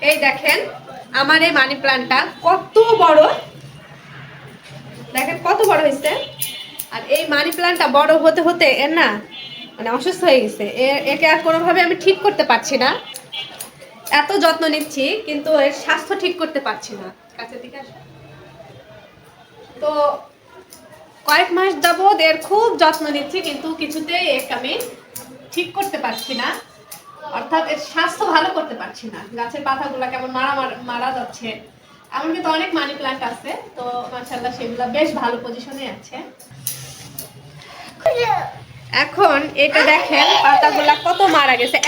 এই দেখেন আমার এই মানি প্ল্যান্টটা কত বড়, দেখেন কত বড় হয়েছে। আর এই মানি প্ল্যান্টটা বড় হতে হতে এর না মানে অসুস্থ হয়ে গেছে। একে আর কোনোভাবে আমি ঠিক করতে পারছি না। এত যত্ন নিচ্ছি কিন্তু এর স্বাস্থ্য ঠিক করতে পারছি না। কাছের দিকে আসো। তো কয়েক মাস যাবৎ এর খুব যত্ন নিচ্ছি কিন্তু কিছুতেই একে আমি ঠিক করতে পারছি না, অর্থাৎ এর স্বাস্থ্য ভালো করতে পারছি না। গাছের পাতাগুলো কেমন মারা যাচ্ছে। এমন কিন্তু অনেক মানি প্ল্যান্ট আছে, তো মাশাআল্লাহ সেগুলো বেশ ভালো পজিশনে আছে। এখন এটা দেখেন পাতাগুলা কত মারা গেছে।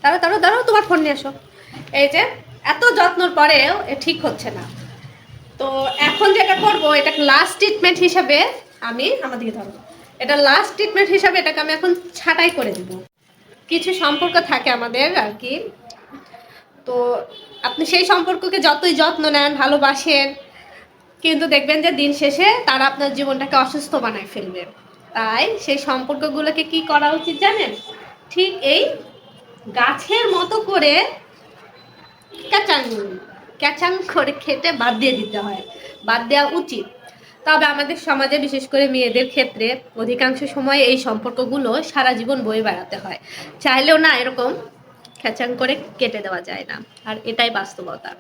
দাঁড়াও দাঁড়াও দাঁড়াও, তোমার ফোন নিয়ে আসো। এই যে এত যত্নর পরেও এ ঠিক হচ্ছে না। তো এখন যেটা করব, এটা লাস্ট ট্রিটমেন্ট হিসাবে আমি আমাদেরকে ধরো, এটা লাস্ট ট্রিটমেন্ট হিসাবে এটাকে আমি এখন ছাঁটাই করে দিব। কিছু সম্পর্ক থাকে আমাদের আর কি, তো আপনি সেই সম্পর্ককে যতই যত্ন নেন, ভালোবাসেন, কিন্তু দেখবেন যে দিন শেষে তারা আপনার জীবনটাকে অসুস্থ বানায় ফেলবে। তাই সেই সম্পর্কগুলোকে কি করা উচিত জানেন? ঠিক এই গাছের মতো করে ক্যাচাং ক্যাচাং করে খেটে বাদ দিয়ে দিতে হয়, বাদ দেওয়া উচিত। তবে আমাদের সমাজে বিশেষ করে মেয়েদের ক্ষেত্রে অধিকাংশ সময় এই সম্পর্কগুলো সারা জীবন বয়ে বেড়াতে হয়। চাইলেও না এরকম খ্যাচাং করে কেটে দেওয়া যায় না, আর এটাই বাস্তবতা।